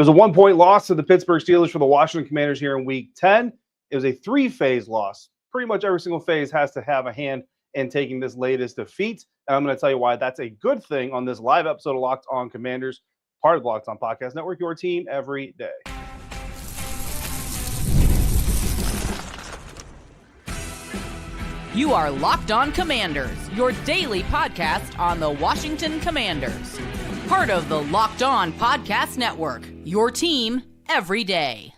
It was a 1-point loss to the Pittsburgh Steelers for the Washington Commanders here in Week 10. It was a 3-phase loss. Pretty much every single phase has to have a hand in taking this latest defeat. And I'm going to tell you why that's a good thing on this live episode of Locked On Commanders, part of the Locked On Podcast Network, your team every day. You are Locked On Commanders, your daily podcast on the Washington Commanders. Part of the Locked On Podcast Network, your team every day.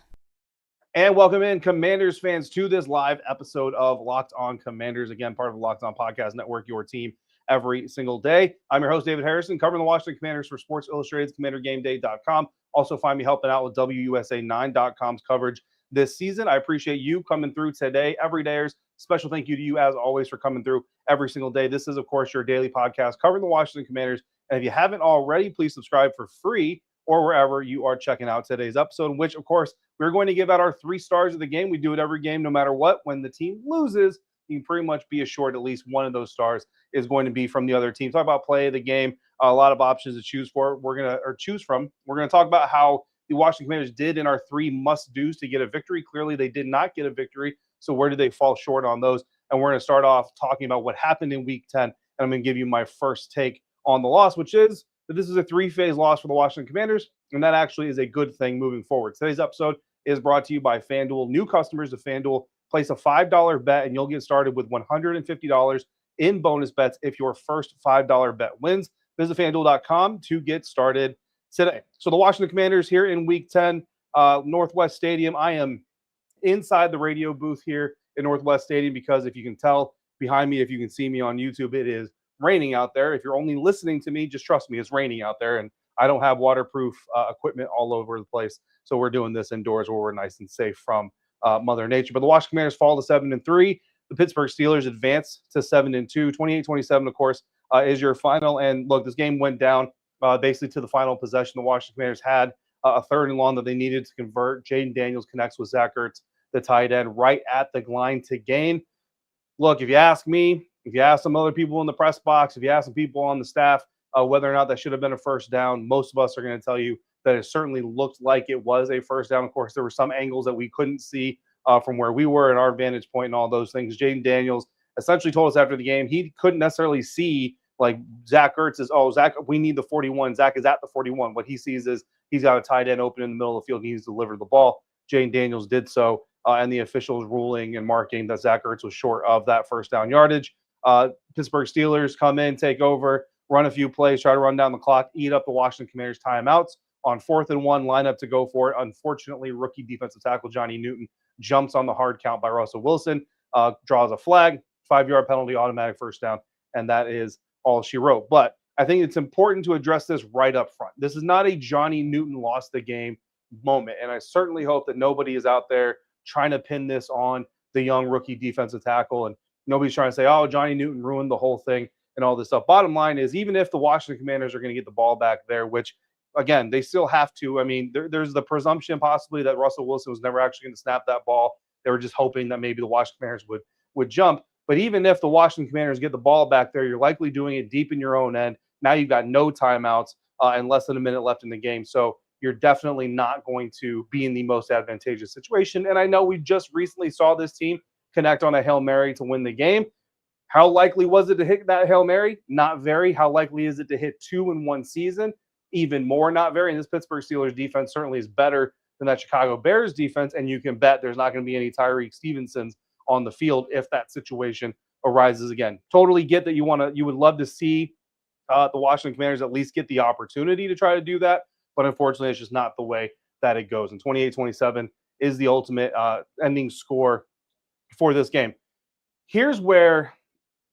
And welcome in, Commanders fans, to this live episode of Locked On Commanders. Again, part of the Locked On Podcast Network, your team every single day. I'm your host, David Harrison, covering the Washington Commanders for Sports Illustrated's CommanderGameDay.com. Also find me helping out with WUSA9.com's coverage this season. I appreciate you coming through today, everydayers. Special thank you to you, as always, for coming through every single day. This is, of course, your daily podcast covering the Washington Commanders. And if you haven't already, please subscribe for free or wherever you are checking out today's episode, in which, of course, we're going to give out our 3 stars of the game. We do it every game, no matter what. When the team loses, you can pretty much be assured at least one of those stars is going to be from the other team. Talk about play of the game, a lot of options to choose from. We're going to talk about how the Washington Commanders did in our 3 must-dos to get a victory. Clearly, they did not get a victory. So where did they fall short on those? And we're going to start off talking about what happened in Week 10. And I'm going to give you my first take on the loss, which is that this is a 3-phase loss for the Washington Commanders. And that actually is a good thing moving forward. Today's episode is brought to you by FanDuel. New customers to FanDuel, place a $5 bet and you'll get started with $150 in bonus bets if your first $5 bet wins. Visit FanDuel.com to get started today. So the Washington Commanders here in Week 10, Northwest Stadium. I am inside the radio booth here in Northwest Stadium because if you can tell behind me, if you can see me on YouTube, it is raining out there. If you're only listening to me, just trust me, it's raining out there, and I don't have waterproof equipment all over the place. So we're doing this indoors where we're nice and safe from Mother Nature. But the Washington Commanders fall to 7-3. The Pittsburgh Steelers advance to 7-2. 28-27, of course, is your final. And look, this game went down basically to the final possession. The Washington Commanders had a 3rd and long that they needed to convert. Jayden Daniels connects with Zach Ertz, the tight end, right at the line to gain. Look, if you ask me, if you ask some other people in the press box, if you ask some people on the staff whether or not that should have been a first down, most of us are going to tell you that it certainly looked like it was a first down. Of course, there were some angles that we couldn't see from where we were at our vantage point and all those things. Jayden Daniels essentially told us after the game he couldn't necessarily see like Zach Ertz is, Zach, we need the 41. Zach is at the 41. What he sees is he's got a tight end open in the middle of the field and he's delivered the ball. Jayden Daniels did so, and the officials ruling and marking that Zach Ertz was short of that first down yardage. Pittsburgh Steelers come in, take over, run a few plays, try to run down the clock, eat up the Washington Commanders timeouts. On 4th and 1, line up to go for it. Unfortunately, rookie defensive tackle Johnny Newton jumps on the hard count by Russell Wilson, draws a flag, 5-yard penalty, automatic first down, and that is all she wrote. But I think it's important to address this right up front. This is not a Johnny Newton lost the game moment, and I certainly hope that nobody is out there trying to pin this on the young rookie defensive tackle, and nobody's trying to say, oh, Johnny Newton ruined the whole thing and all this stuff. Bottom line is, even if the Washington Commanders are going to get the ball back there, which, again, they still have to. I mean, there's the presumption possibly that Russell Wilson was never actually going to snap that ball. They were just hoping that maybe the Washington Commanders would jump. But even if the Washington Commanders get the ball back there, you're likely doing it deep in your own end. Now you've got no timeouts and less than a minute left in the game. So you're definitely not going to be in the most advantageous situation. And I know we just recently saw this team connect on a Hail Mary to win the game. How likely was it to hit that Hail Mary? Not very. How likely is it to hit 2 in one season? Even more, not very. And this Pittsburgh Steelers defense certainly is better than that Chicago Bears defense. And you can bet there's not going to be any Tyreek Stevensons on the field if that situation arises again. Totally get that you would love to see the Washington Commanders at least get the opportunity to try to do that. But unfortunately, it's just not the way that it goes. And 28-27 is the ultimate ending score for this game. Here's where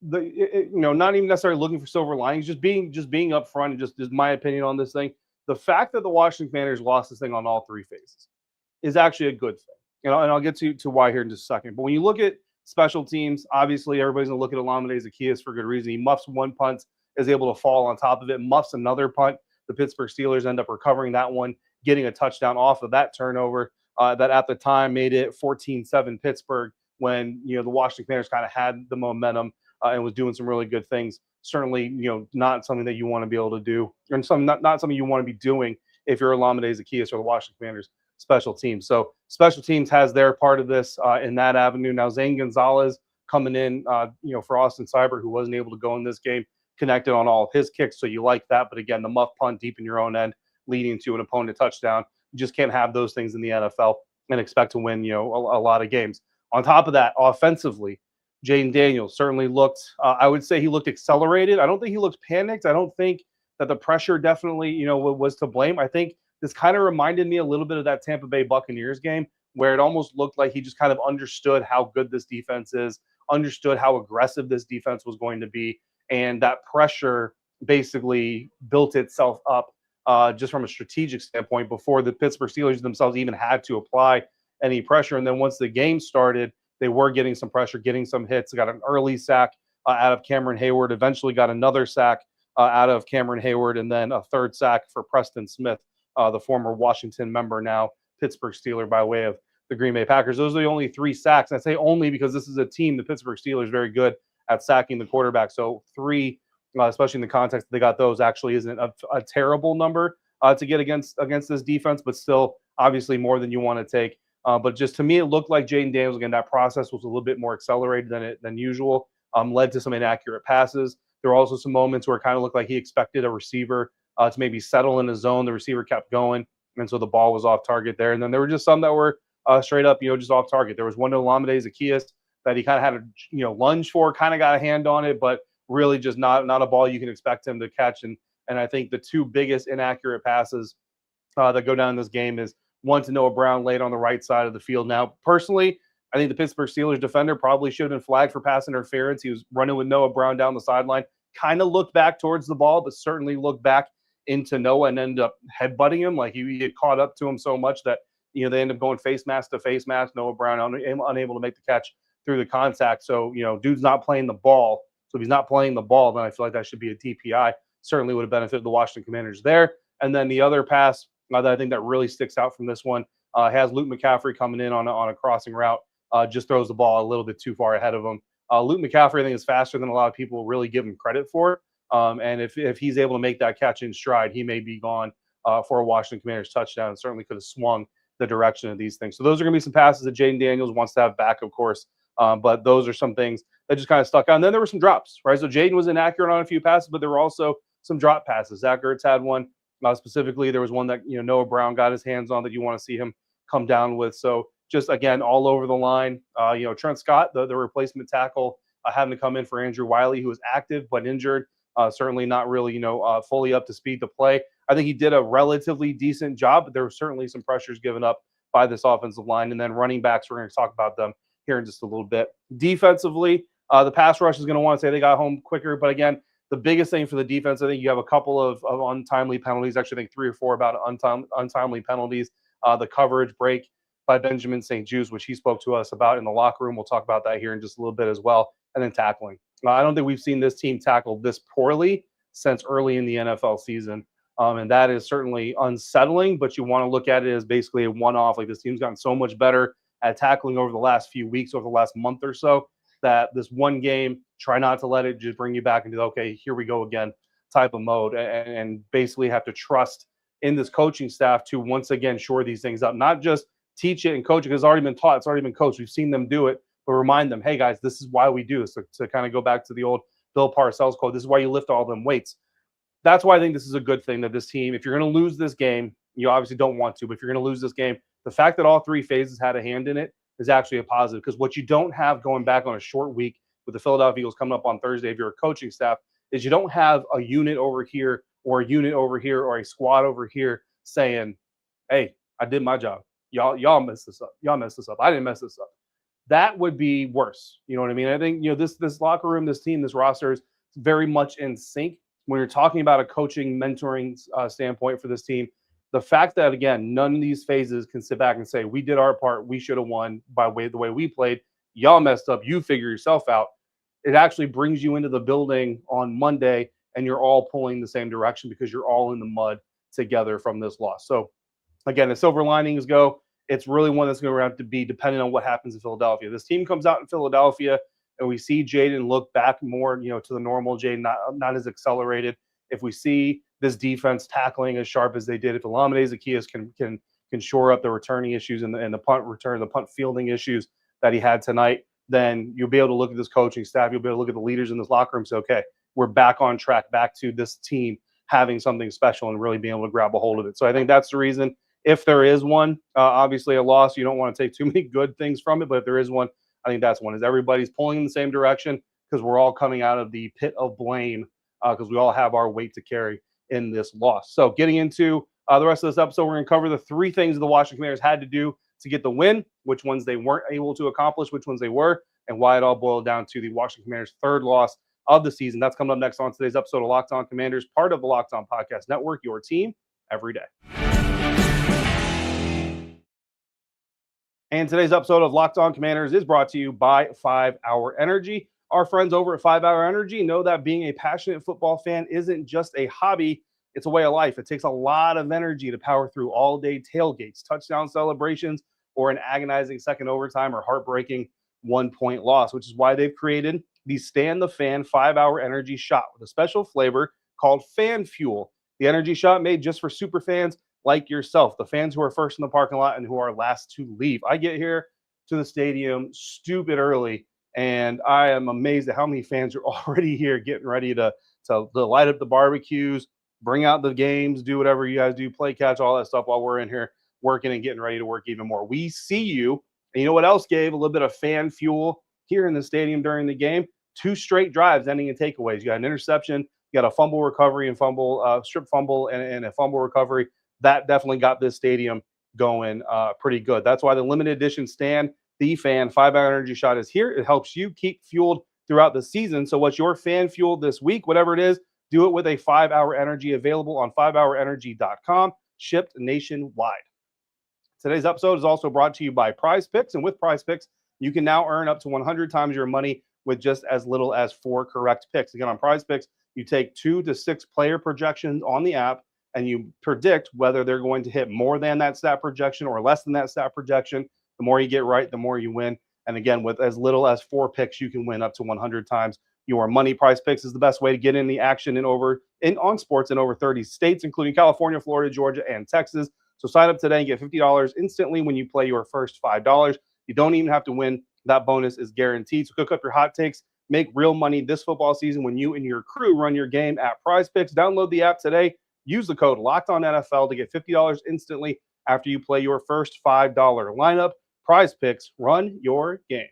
not even necessarily looking for silver linings, just being upfront and just my opinion on this thing. The fact that the Washington Commanders lost this thing on all 3 phases is actually a good thing. And I'll get to why here in just a second. But when you look at special teams, obviously everybody's going to look at Olamide Zaccheaus for good reason. He muffs one punt, is able to fall on top of it, muffs another punt. The Pittsburgh Steelers end up recovering that one, getting a touchdown off of that turnover that at the time made it 14-7 Pittsburgh when, the Washington Commanders kind of had the momentum and was doing some really good things. Certainly, not something that you want to be able to do, and not something you want to be doing if you're Olamide Zaccheaus or the Washington Commanders special teams. So special teams has their part of this in that avenue. Now Zane Gonzalez coming in, for Austin Cyber, who wasn't able to go in this game, connected on all of his kicks. So you like that. But again, the muff punt deep in your own end leading to an opponent touchdown. You just can't have those things in the NFL and expect to win, a lot of games. On top of that, offensively, Jayden Daniels certainly looked, I would say he looked accelerated. I don't think he looked panicked. I don't think that the pressure definitely, was to blame. I think this kind of reminded me a little bit of that Tampa Bay Buccaneers game where it almost looked like he just kind of understood how good this defense is, understood how aggressive this defense was going to be. And that pressure basically built itself up just from a strategic standpoint before the Pittsburgh Steelers themselves even had to apply any pressure. And then once the game started, they were getting some pressure, getting some hits. Got an early sack out of Cameron Hayward, eventually got another sack out of Cameron Hayward, and then a third sack for Preston Smith, the former Washington member, now Pittsburgh Steeler by way of the Green Bay Packers. Those are the only 3 sacks. And I say only because this is a team, the Pittsburgh Steelers, very good at sacking the quarterback. So 3, especially in the context that they got those, actually isn't a terrible number to get against this defense, but still obviously more than you want to take. But just to me, it looked like Jayden Daniels, again, that process was a little bit more accelerated than usual, led to some inaccurate passes. There were also some moments where it kind of looked like he expected a receiver to maybe settle in his zone. The receiver kept going, and so the ball was off target there. And then there were just some that were straight up, just off target. There was one to Olamide Zaccheaus that he kind of had a lunge for, kind of got a hand on it, but really just not a ball you can expect him to catch. And I think the 2 biggest inaccurate passes that go down in this game is one to Noah Brown late on the right side of the field. Now, personally, I think the Pittsburgh Steelers defender probably should have been flagged for pass interference. He was running with Noah Brown down the sideline, kind of looked back towards the ball, but certainly looked back into Noah and ended up headbutting him. Like he had caught up to him so much that, they ended up going face mask to face mask. Noah Brown unable to make the catch through the contact. So, dude's not playing the ball. So if he's not playing the ball, then I feel like that should be a DPI. Certainly would have benefited the Washington Commanders there. And then the other pass that I think that really sticks out from this one has Luke McCaffrey coming in on a crossing route, just throws the ball a little bit too far ahead of him. Luke McCaffrey, I think, is faster than a lot of people really give him credit for. And if he's able to make that catch in stride, he may be gone for a Washington Commanders touchdown. Certainly could have swung the direction of these things. So those are going to be some passes that Jayden Daniels wants to have back, of course. But those are some things that just kind of stuck out. And then there were some drops, right? So Jayden was inaccurate on a few passes, but there were also some drop passes. Zach Ertz had one. Specifically, there was one that Noah Brown got his hands on that you want to see him come down with. So just, again, all over the line. Trent Scott, the replacement tackle, having to come in for Andrew Wiley, who was active but injured. Certainly not really, fully up to speed to play. I think he did a relatively decent job, but there were certainly some pressures given up by this offensive line. And then running backs, we're going to talk about them here in just a little bit. Defensively, the pass rush is going to want to say they got home quicker. But again, the biggest thing for the defense, I think you have a couple of untimely penalties. Actually, I think 3 or 4 about untimely penalties. The coverage break by Benjamin St-Juste, which he spoke to us about in the locker room. We'll talk about that here in just a little bit as well. And then tackling. I don't think we've seen this team tackle this poorly since early in the NFL season. And that is certainly unsettling, but you want to look at it as basically a one-off. Like, this team's gotten so much better at tackling over the last few weeks, over the last month or so, that this one game, try not to let it just bring you back into the, okay, here we go again type of mode, and basically have to trust in this coaching staff to once again shore these things up, not just teach it and coach it, because it's already been taught, it's already been coached. We've seen them do it, but remind them, hey guys, this is why we do this, to kind of go back to the old Bill Parcells quote. This is why you lift all them weights. That's why I think this is a good thing that this team, if you're going to lose this game, you obviously don't want to, but if you're going to lose this game, the fact that all 3 phases had a hand in it is actually a positive, because what you don't have going back on a short week with the Philadelphia Eagles coming up on Thursday, if you're a coaching staff, is you don't have a unit over here or a unit over here or a squad over here saying, hey, I did my job. Y'all messed this up. Y'all messed this up. I didn't mess this up. That would be worse. You know what I mean? I think, this locker room, this team, this roster is very much in sync. When you're talking about a coaching, mentoring standpoint for this team, the fact that, again, none of these phases can sit back and say, we did our part, we should have won by the way we played, y'all messed up, you figure yourself out. It actually brings you into the building on Monday, and you're all pulling the same direction because you're all in the mud together from this loss. So, again, as silver linings go, it's really one that's going to have to be dependent on what happens in Philadelphia. This team comes out in Philadelphia, and we see Jayden look back more, to the normal Jayden, not as accelerated. If we see this defense tackling as sharp as they did. If Olamide Zaccheaus can shore up the returning issues and the punt return, the punt fielding issues that he had tonight, then you'll be able to look at this coaching staff. You'll be able to look at the leaders in this locker room and say, okay, we're back on track, back to this team having something special and really being able to grab a hold of it. So I think that's the reason. If there is one, obviously a loss, you don't want to take too many good things from it, but if there is one, I think that's one, is everybody's pulling in the same direction because we're all coming out of the pit of blame because we all have our weight to carry in this loss. So getting into the rest of this episode, we're going to cover the three things the Washington Commanders had to do to get the win, which ones they weren't able to accomplish, which ones they were, and why it all boiled down to the Washington Commanders' third loss of the season. That's coming up next on today's episode of Locked On Commanders, part of the Locked On Podcast Network, your team every day. And today's episode of Locked On Commanders is brought to you by 5 Hour Energy. Our friends over at 5 Hour Energy know that being a passionate football fan isn't just a hobby, it's a way of life. It takes a lot of energy to power through all-day tailgates, touchdown celebrations, or an agonizing second overtime or heartbreaking one-point loss, which is why they've created the Stand the Fan 5 Hour Energy Shot with a special flavor called Fan Fuel. The energy shot made just for super fans like yourself, the fans who are first in the parking lot and who are last to leave. I get here to the stadium stupid early, and I am amazed at how many fans are already here getting ready to light up the barbecues, bring out the games, do whatever you guys do, play catch, all that stuff while we're in here working and getting ready to work even more. We see you. And you know what else gave a little bit of fan fuel here in the stadium during the game? 2 straight drives ending in takeaways. You got an interception, you got a fumble recovery and strip fumble and a fumble recovery. That definitely got this stadium going pretty good. That's why the limited edition Stand the Fan 5 Hour Energy Shot is here. It helps you keep fueled throughout the season. So what's your fan fuel this week? Whatever it is, do it with a 5 Hour Energy, available on 5hourenergy.com, shipped nationwide. Today's episode is also brought to you by Prize Picks, and with Prize Picks, you can now earn up to 100 times your money with just as little as 4 correct picks. Again, on Prize Picks, you take 2 to 6 player projections on the app, and you predict whether they're going to hit more than that stat projection or less than that stat projection. The more you get right, the more you win. And again, with as little as 4 picks, you can win up to 100 times your money. Prize Picks is the best way to get in the action on sports in over 30 states, including California, Florida, Georgia, and Texas. So sign up today and get $50 instantly when you play your first $5. You don't even have to win. That bonus is guaranteed. So cook up your hot takes. Make real money this football season when you and your crew run your game at Prize Picks. Download the app today. Use the code LOCKEDONNFL to get $50 instantly after you play your first $5 lineup. Prize Picks, run your game.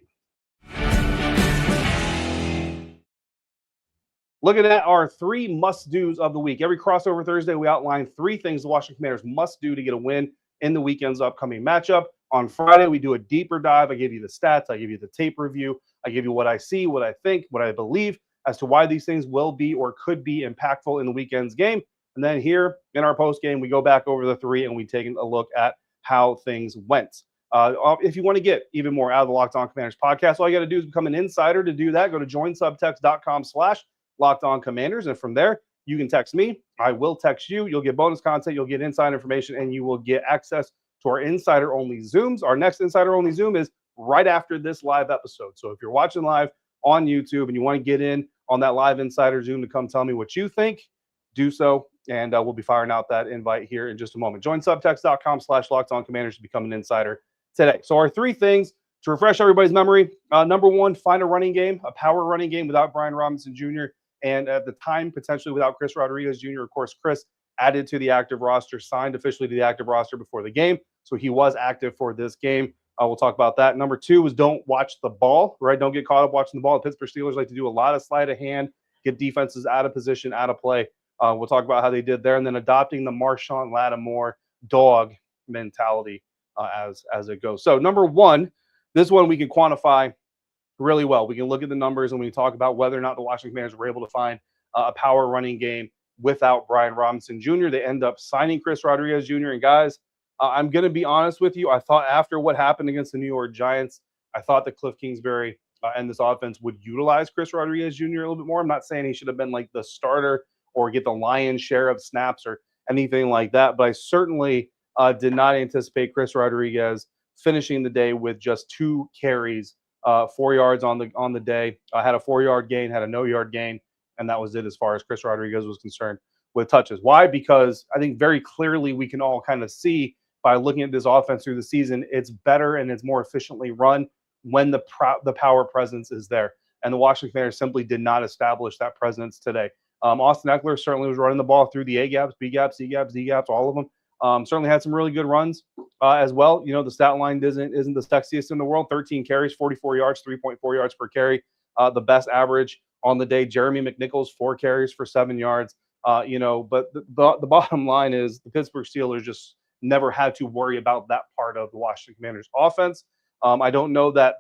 Looking at our 3 must-dos of the week. Every crossover Thursday, we outline 3 things the Washington Commanders must do to get a win in the weekend's upcoming matchup. On Friday, we do a deeper dive. I give you the stats. I give you the tape review. I give you what I see, what I think, what I believe as to why these things will be or could be impactful in the weekend's game. And then here in our post game, we go back over the 3 and we take a look at how things went. If you want to get even more out of the Locked On Commanders podcast, all you got to do is become an insider. To do that, go to joinsubtext.com/LockedOnCommanders. And from there, you can text me. I will text you. You'll get bonus content. You'll get inside information, and you will get access to our insider-only Zooms. Our next insider-only Zoom is right after this live episode. So if you're watching live on YouTube and you want to get in on that live insider Zoom to come tell me what you think, do so. And we'll be firing out that invite here in just a moment. Join subtext.com/LockedOnCommanders to become an insider today. So our 3 things to refresh everybody's memory. Number 1, find a running game, a power running game without Brian Robinson Jr. and at the time, potentially without Chris Rodriguez Jr. Of course, Chris added to the active roster, signed officially to the active roster before the game. So he was active for this game. We'll talk about that. Number 2 is don't watch the ball, right? Don't get caught up watching the ball. The Pittsburgh Steelers like to do a lot of sleight of hand, get defenses out of position, out of play. We'll talk about how they did there. And then adopting the Marshawn Lattimore dog mentality as it goes. So number 1, this one we can quantify really well. We can look at the numbers and we talk about whether or not the Washington Commanders were able to find a power running game without Brian Robinson Jr. They end up signing Chris Rodriguez Jr. And guys, I'm going to be honest with you. I thought after what happened against the New York Giants, I thought that Cliff Kingsbury and this offense would utilize Chris Rodriguez Jr. a little bit more. I'm not saying he should have been like the starter or get the lion's share of snaps or anything like that, but I certainly did not anticipate Chris Rodriguez finishing the day with just 2 carries, 4 yards on the day. Had a 4-yard gain, had a no-yard gain, and that was it as far as Chris Rodriguez was concerned. with touches. Why? Because I think very clearly we can all kind of see by looking at this offense through the season, it's better and it's more efficiently run when the power presence is there. And the Washington Commanders simply did not establish that presence today. Austin Ekeler certainly was running the ball through the A gaps, B gaps, C gaps, D gaps, all of them. Certainly had some really good runs as well. You know, the stat line isn't the sexiest in the world. 13 carries, 44 yards, 3.4 yards per carry. The best average on the day. Jeremy McNichols, 4 carries for 7 yards. But the bottom line is the Pittsburgh Steelers just never had to worry about that part of the Washington Commanders offense. I don't know that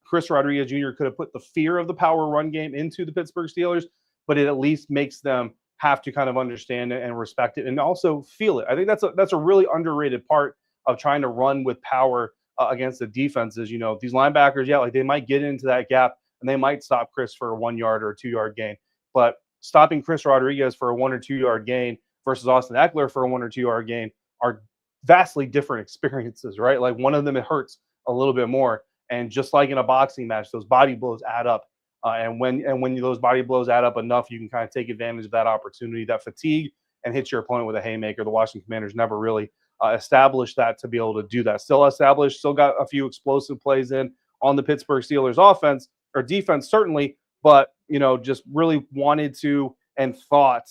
Chris Rodriguez Jr. could have put the fear of the power run game into the Pittsburgh Steelers, but it at least makes them have to kind of understand it and respect it and also feel it. I think that's a really underrated part of trying to run with power against the defenses. You know, these linebackers, like they might get into that gap and they might stop Chris for a 1 yard or a 2 yard gain, but stopping Chris Rodriguez for a 1 or 2 yard gain versus Austin Ekeler for a 1 or 2 yard gain are vastly different experiences, right? Like one of them, it hurts a little bit more. And just like in a boxing match, those body blows add up. And when those body blows add up enough, you can kind of take advantage of that opportunity, that fatigue, and hit your opponent with a haymaker. The Washington Commanders never really established that to be able to do that. Still got a few explosive plays in on the Pittsburgh Steelers offense or defense, certainly, but, just really wanted to and thought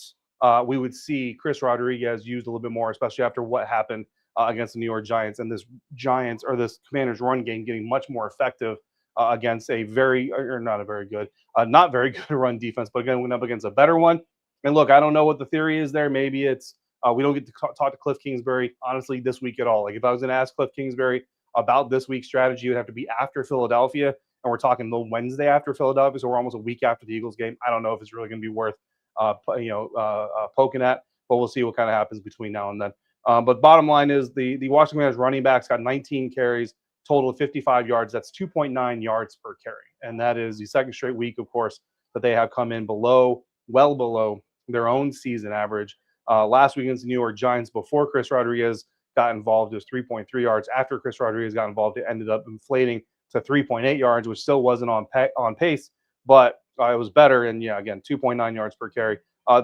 we would see Chris Rodriguez used a little bit more, especially after what happened against the New York Giants, and this Commanders run game getting much more effective against a not very good run defense, but again, went up against a better one. And look, I don't know what the theory is there. Maybe it's we don't get to talk to Cliff Kingsbury, honestly, this week at all. Like if I was going to ask Cliff Kingsbury about this week's strategy, it would have to be after Philadelphia, and we're talking the Wednesday after Philadelphia, so we're almost a week after the Eagles game. I don't know if it's really going to be worth poking at, but we'll see what kind of happens between now and then. But bottom line is the Washington Commanders running backs got 19 carries, total of 55 yards. That's 2.9 yards per carry. And that is the second straight week, of course, that they have come in well below their own season average. Last week against the New York Giants, before Chris Rodriguez got involved, it was 3.3 yards. After Chris Rodriguez got involved, it ended up inflating to 3.8 yards, which still wasn't on pace, but it was better. And again, 2.9 yards per carry.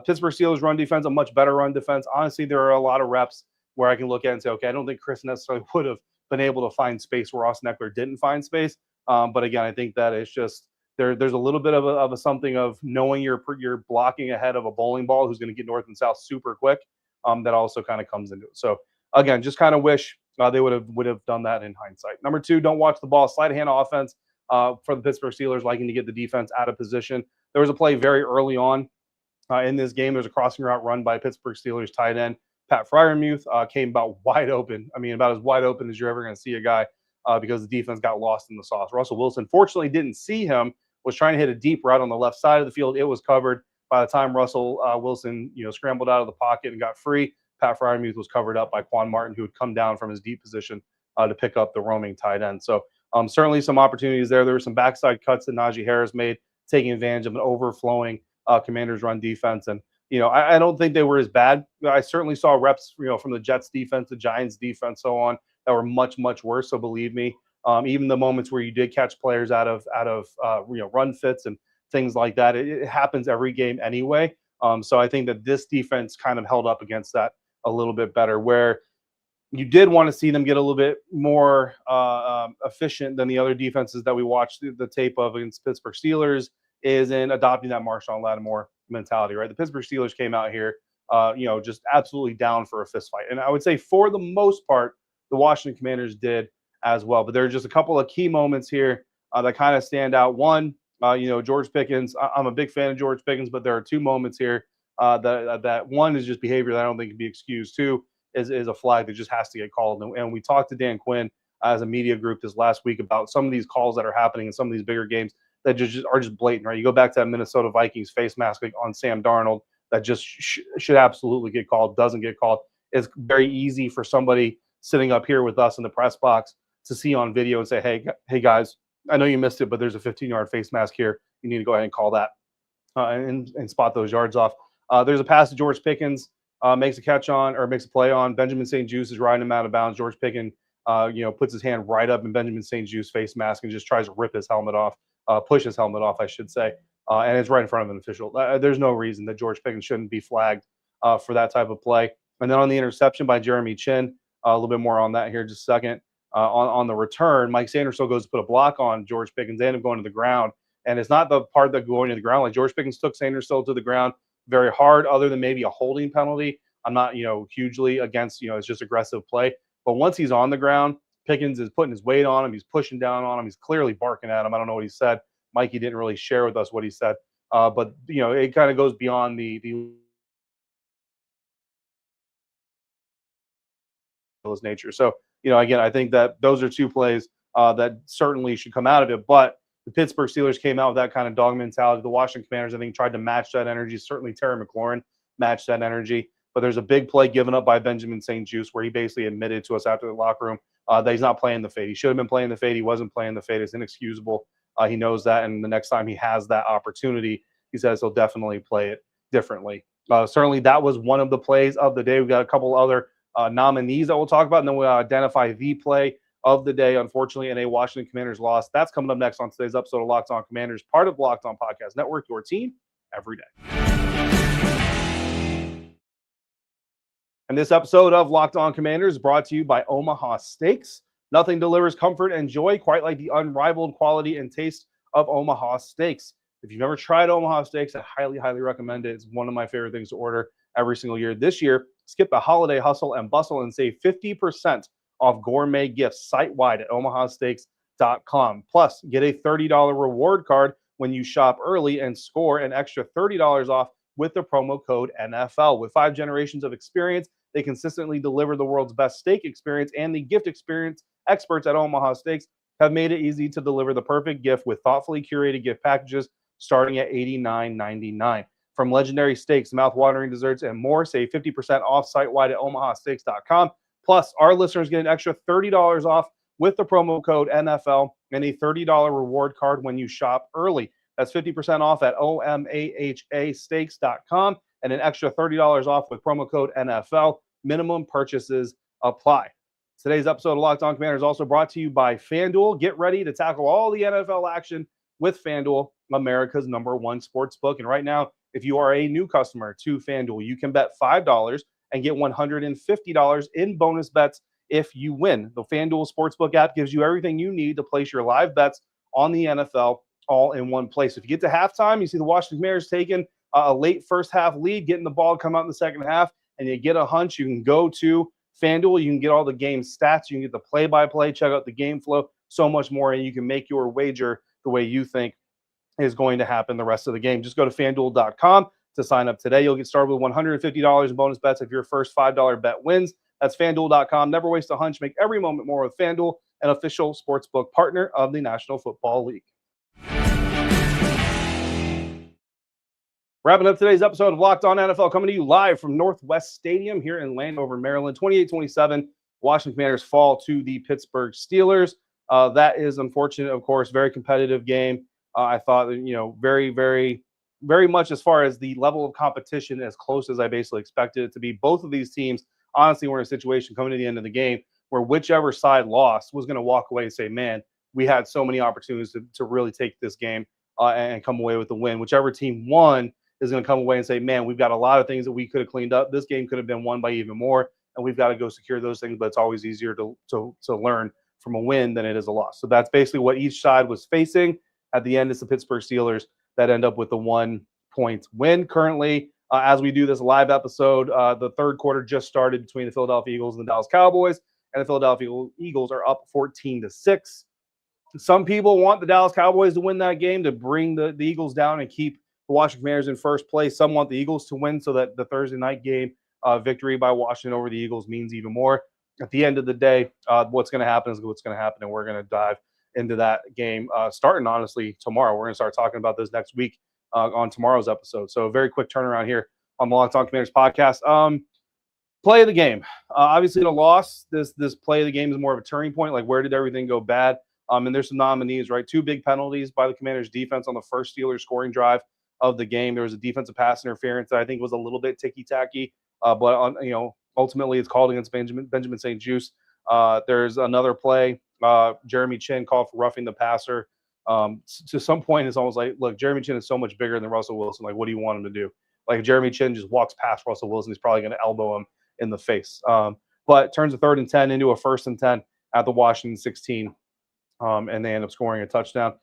Pittsburgh Steelers run defense, a much better run defense. Honestly, there are a lot of reps where I can look at and say, okay, I don't think Chris necessarily would have been able to find space where Austin Ekeler didn't find space. But again, I think that it's just there's a little bit of a something of knowing you're blocking ahead of a bowling ball who's going to get north and south super quick. That also kind of comes into it. So again, just kind of wish they would have done that in hindsight. Number 2, don't watch the ball. Sleight of hand offense for the Pittsburgh Steelers, liking to get the defense out of position. There was a play very early on in this game. There's a crossing route run by Pittsburgh Steelers tight end Pat Freiermuth, came about wide open. I mean, about as wide open as you're ever going to see a guy because the defense got lost in the sauce. Russell Wilson, fortunately, didn't see him, was trying to hit a deep route on the left side of the field. It was covered. By the time Russell Wilson, scrambled out of the pocket and got free, Pat Freiermuth was covered up by Quan Martin, who had come down from his deep position to pick up the roaming tight end. So certainly some opportunities there. There were some backside cuts that Najee Harris made, taking advantage of an overflowing Commanders run defense. And, I don't think they were as bad. I certainly saw reps, from the Jets defense, the Giants defense, so on, that were much, much worse. So believe me, even the moments where you did catch players out of run fits and things like that, it happens every game anyway. So I think that this defense kind of held up against that a little bit better, where you did want to see them get a little bit more efficient than the other defenses that we watched the tape of against Pittsburgh Steelers, is in adopting that Marshawn Lattimore mentality, right? The Pittsburgh Steelers came out here, just absolutely down for a fist fight. And I would say for the most part, the Washington Commanders did as well. But there are just a couple of key moments here that kind of stand out. One, George Pickens. I'm a big fan of George Pickens, but there are two moments here that one is just behavior that I don't think can be excused. Two is a flag that just has to get called. And we talked to Dan Quinn as a media group this last week about some of these calls that are happening in some of these bigger games that just are just blatant, right? You go back to that Minnesota Vikings face mask on Sam Darnold that just should absolutely get called, doesn't get called. It's very easy for somebody sitting up here with us in the press box to see on video and say, hey guys, I know you missed it, but there's a 15-yard face mask here. You need to go ahead and call that and spot those yards off. There's a pass to George Pickens, makes a play on. Benjamin St-Juste is riding him out of bounds. George Pickens, puts his hand right up in Benjamin St-Juste face mask and just tries to rip his helmet off. Push his helmet off, I should say, and it's right in front of an official. There's no reason that George Pickens shouldn't be flagged for that type of play. And then on the interception by Jeremy Chinn, a little bit more on that here in just a second. On the return, Mike Sanders still goes to put a block on George Pickens. They end up going to the ground. And it's not the part that going to the ground. Like George Pickens took Sanders still to the ground very hard, other than maybe a holding penalty. I'm not, hugely against, it's just aggressive play. But once he's on the ground, Pickens is putting his weight on him. He's pushing down on him. He's clearly barking at him. I don't know what he said. Mikey didn't really share with us what he said. But, it kind of goes beyond the nature. So, again, I think that those are two plays that certainly should come out of it. But the Pittsburgh Steelers came out with that kind of dog mentality. The Washington Commanders, I think, tried to match that energy. Certainly Terry McLaurin matched that energy. But there's a big play given up by Benjamin St-Juste where he basically admitted to us after the locker room that he's not playing the fade. He should have been playing the fade. He wasn't playing the fade. It's inexcusable. He knows that. And the next time he has that opportunity, he says he'll definitely play it differently. Certainly that was one of the plays of the day. We've got a couple other nominees that we'll talk about, and then we'll identify the play of the day, unfortunately, in a Washington Commanders loss. That's coming up next on today's episode of Locked On Commanders, part of the Locked On Podcast Network, your team every day. And this episode of Locked On Commanders is brought to you by Omaha Steaks. Nothing delivers comfort and joy quite like the unrivaled quality and taste of Omaha Steaks. If you've never tried Omaha Steaks, I highly, highly recommend it. It's one of my favorite things to order every single year. This year, skip the holiday hustle and bustle and save 50% off gourmet gifts site-wide at omahasteaks.com. Plus, get a $30 reward card when you shop early and score an extra $30 off with the promo code NFL. With 5 generations of experience, they consistently deliver the world's best steak experience, and the gift experience experts at Omaha Steaks have made it easy to deliver the perfect gift with thoughtfully curated gift packages starting at $89.99. From legendary steaks, mouth-watering desserts, and more, save 50% off site-wide at omahasteaks.com. Plus, our listeners get an extra $30 off with the promo code NFL and a $30 reward card when you shop early. That's 50% off at omahasteaks.com and an extra $30 off with promo code NFL. Minimum purchases apply. Today's episode of Locked On Commanders is also brought to you by FanDuel. Get ready to tackle all the NFL action with FanDuel, America's #1 sports book. And right now, if you are a new customer to FanDuel, you can bet $5 and get $150 in bonus bets if you win. The FanDuel Sportsbook app gives you everything you need to place your live bets on the NFL all in one place. If you get to halftime, you see the Washington Commanders taking a late first half lead, getting the ball, come out in the second half, and you get a hunch, you can go to FanDuel. You can get all the game stats. You can get the play-by-play, check out the game flow, so much more, and you can make your wager the way you think is going to happen the rest of the game. Just go to FanDuel.com to sign up today. You'll get started with $150 in bonus bets if your first $5 bet wins. That's FanDuel.com. Never waste a hunch. Make every moment more with FanDuel, an official sportsbook partner of the National Football League. Wrapping up today's episode of Locked On NFL, coming to you live from Northwest Stadium here in Landover, Maryland. 28-27, Washington Commanders fall to the Pittsburgh Steelers. That is unfortunate, of course. Very competitive game. I thought, very, very, very much as far as the level of competition, as close as I basically expected it to be. Both of these teams, honestly, were in a situation coming to the end of the game where whichever side lost was going to walk away and say, man, we had so many opportunities to really take this game and come away with the win. Whichever team won is going to come away and say, man, we've got a lot of things that we could have cleaned up. This game could have been won by even more, and we've got to go secure those things. But it's always easier to learn from a win than it is a loss. So that's basically what each side was facing. At the end, it's the Pittsburgh Steelers that end up with the 1-point win. Currently, as we do this live episode, the third quarter just started between the Philadelphia Eagles and the Dallas Cowboys, and the Philadelphia Eagles are up 14-6. Some people want the Dallas Cowboys to win that game to bring the Eagles down and keep the Washington Commanders in first place. Some want the Eagles to win so that the Thursday night game victory by Washington over the Eagles means even more. At the end of the day, what's going to happen is what's going to happen, and we're going to dive into that game starting, honestly, tomorrow. We're going to start talking about this next week on tomorrow's episode. So a very quick turnaround here on the Locked On Commanders podcast. Play of the game. Obviously, the loss, this play of the game is more of a turning point. Like, where did everything go bad? And there's some nominees, right? 2 big penalties by the Commanders' defense on the first Steelers scoring drive of the game. There was a defensive pass interference that I think was a little bit ticky-tacky, but ultimately it's called against Benjamin St-Juste. There's another play, Jeremy Chinn called for roughing the passer. To some point, it's almost like, look, Jeremy Chinn is so much bigger than Russell Wilson. Like, what do you want him to do? Like if Jeremy Chinn just walks past Russell Wilson, he's probably going to elbow him in the face. But turns a 3rd and 10 into a 1st and 10 at the Washington 16, and they end up scoring a touchdown.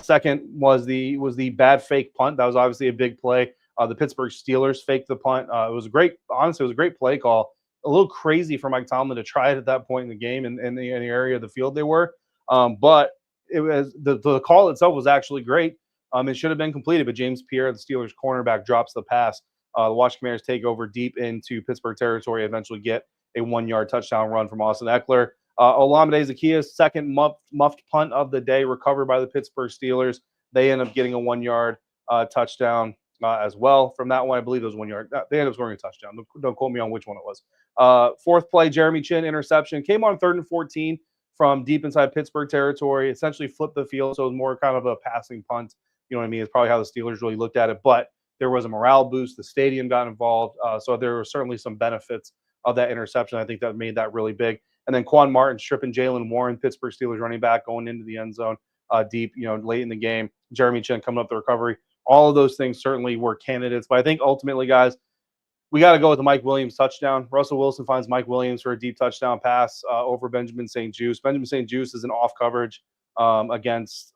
Second was the bad fake punt. That was obviously a big play. The Pittsburgh Steelers faked the punt. It was a great play call. A little crazy for Mike Tomlin to try it at that point in the game and in the area of the field they were. But it was the call itself was actually great. It should have been completed, but James Pierre, the Steelers cornerback, drops the pass. The Washington Commanders take over deep into Pittsburgh territory, eventually get a 1-yard touchdown run from Austin Eckler. Olamide Zaccheaus' second muffed punt of the day, recovered by the Pittsburgh Steelers. They end up getting a 1-yard touchdown as well. From that one, I believe it was 1 yard. They ended up scoring a touchdown. Don't quote me on which one it was. Fourth play, Jeremy Chinn, interception. Came on 3rd and 14 from deep inside Pittsburgh territory. Essentially flipped the field, so it was more kind of a passing punt. You know what I mean? It's probably how the Steelers really looked at it. But there was a morale boost. The stadium got involved. So there were certainly some benefits of that interception. I think that made that really big. And then Quan Martin stripping Jaylen Warren, Pittsburgh Steelers running back, going into the end zone deep, late in the game. Jeremy Chinn coming up the recovery. All of those things certainly were candidates. But I think ultimately, guys, we got to go with the Mike Williams touchdown. Russell Wilson finds Mike Williams for a deep touchdown pass over Benjamin St-Juste. Benjamin St-Juste is an off coverage against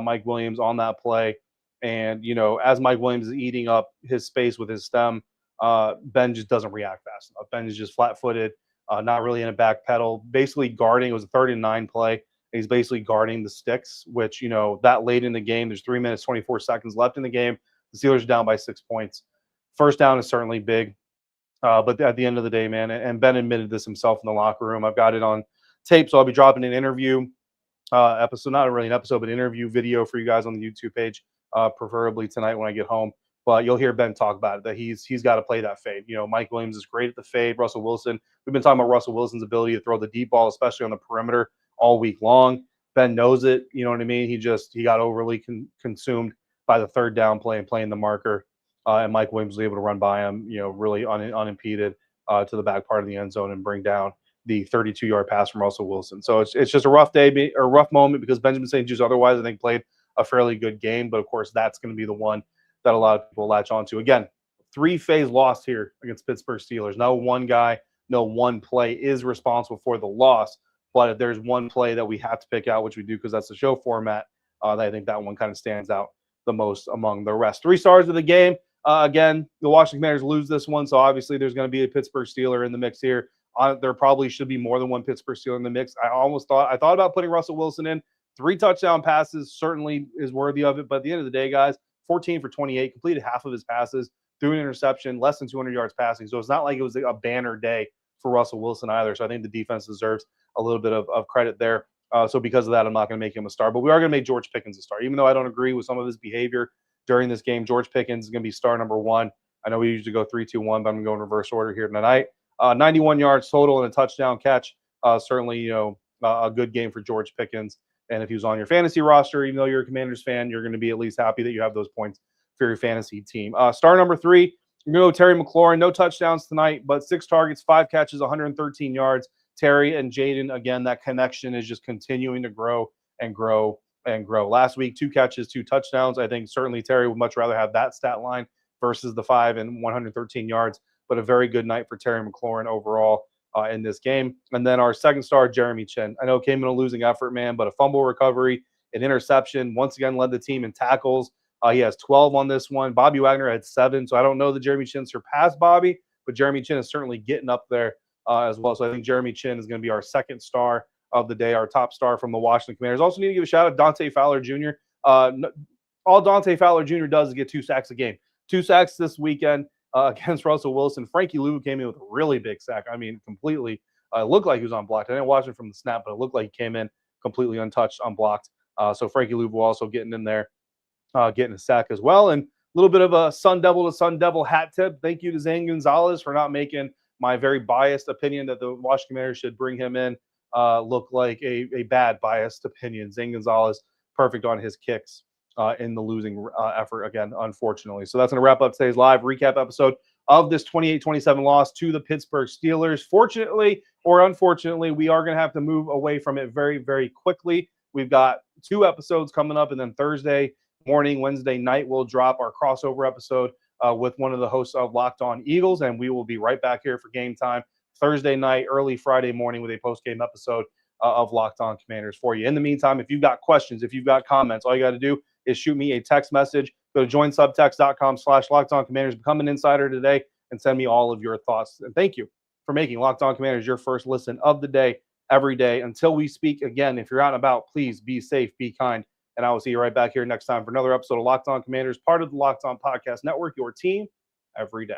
Mike Williams on that play. And, as Mike Williams is eating up his space with his stem, Ben just doesn't react fast enough. Ben is just flat-footed, not really in a back pedal, basically guarding. It was a 3rd and 9 play. He's basically guarding the sticks, which, that late in the game, there's 3 minutes, 24 seconds left in the game. The Steelers are down by 6 points. First down is certainly big. But at the end of the day, man, and Ben admitted this himself in the locker room. I've got it on tape, so I'll be dropping an interview episode, not really an episode, but interview video for you guys on the YouTube page, preferably tonight when I get home. But you'll hear Ben talk about it, that he's got to play that fade. Mike Williams is great at the fade. Russell Wilson, we've been talking about Russell Wilson's ability to throw the deep ball, especially on the perimeter, all week long. Ben knows it. You know what I mean? He got overly consumed by the 3rd down play and playing the marker. And Mike Williams was able to run by him, really unimpeded to the back part of the end zone and bring down the 32-yard pass from Russell Wilson. So it's just a rough day, or a rough moment, because Benjamin St-Juste otherwise, I think, played a fairly good game. But, of course, that's going to be the one that a lot of people latch on to. Again, 3-phase loss here against Pittsburgh Steelers. No one guy, no one play is responsible for the loss. But if there's one play that we have to pick out, which we do because that's the show format, I think that one kind of stands out the most among the rest. 3 stars of the game. Again, the Washington Commanders lose this one, so obviously there's going to be a Pittsburgh Steeler in the mix here. There probably should be more than one Pittsburgh Steeler in the mix. I thought about putting Russell Wilson in. 3 touchdown passes certainly is worthy of it, but at the end of the day, guys, 14 for 28, completed half of his passes, threw an interception, less than 200 yards passing. So it's not like it was a banner day for Russell Wilson either. So I think the defense deserves a little bit of credit there. So because of that, I'm not going to make him a star. But we are going to make George Pickens a star. Even though I don't agree with some of his behavior during this game, George Pickens is going to be star number 1. I know we usually go 3-2-1, but I'm going to go in reverse order here tonight. 91 yards total and a touchdown catch. Certainly, a good game for George Pickens. And if he was on your fantasy roster, even though you're a Commanders fan, you're going to be at least happy that you have those points for your fantasy team. Star number 3, you're going to go Terry McLaurin. No touchdowns tonight, but 6 targets, 5 catches, 113 yards. Terry and Jayden, again, that connection is just continuing to grow and grow and grow. Last week, 2 catches, 2 touchdowns. I think certainly Terry would much rather have that stat line versus the 5 and 113 yards, but a very good night for Terry McLaurin overall in this game. And then our second star, Jeremy Chinn. I know it came in a losing effort, man, but a fumble recovery, an interception, once again led the team in tackles. He has 12 on this one. Bobby Wagner had 7, so I don't know that Jeremy Chinn surpassed Bobby, but Jeremy Chinn is certainly getting up there as well. So I think Jeremy Chinn is going to be our second star of the day, our top star from the Washington Commanders. Also need to give a shout out to Dante Fowler Jr. All Dante Fowler Jr. does is get 2 sacks a game. 2 sacks this weekend against Russell Wilson. Frankie Louvu came in with a really big sack. I mean, completely looked like he was unblocked. I didn't watch it from the snap, but it looked like he came in completely untouched, unblocked. So Frankie Louvu also getting in there, getting a sack as well. And a little bit of a Sun Devil to Sun Devil hat tip. Thank you to Zane Gonzalez for not making my very biased opinion that the Washington Commanders should bring him in look like a bad biased opinion. Zane Gonzalez, perfect on his kicks in the losing effort again, unfortunately. So that's going to wrap up today's live recap episode of this 28-27 loss to the Pittsburgh Steelers. Fortunately or unfortunately, we are going to have to move away from it very, very quickly. We've got 2 episodes coming up, and then Thursday morning, Wednesday night, we'll drop our crossover episode with one of the hosts of Locked On Eagles, and we will be right back here for game time Thursday night, early Friday morning with a post-game episode of Locked On Commanders for you. In the meantime, if you've got questions, if you've got comments, all you got to do is shoot me a text message. Go to joinsubtext.com/LockedOnCommanders. Become an insider today and send me all of your thoughts. And thank you for making Locked On Commanders your first listen of the day, every day. Until we speak again, if you're out and about, please be safe, be kind, and I will see you right back here next time for another episode of Locked On Commanders, part of the Locked On Podcast Network, your team every day.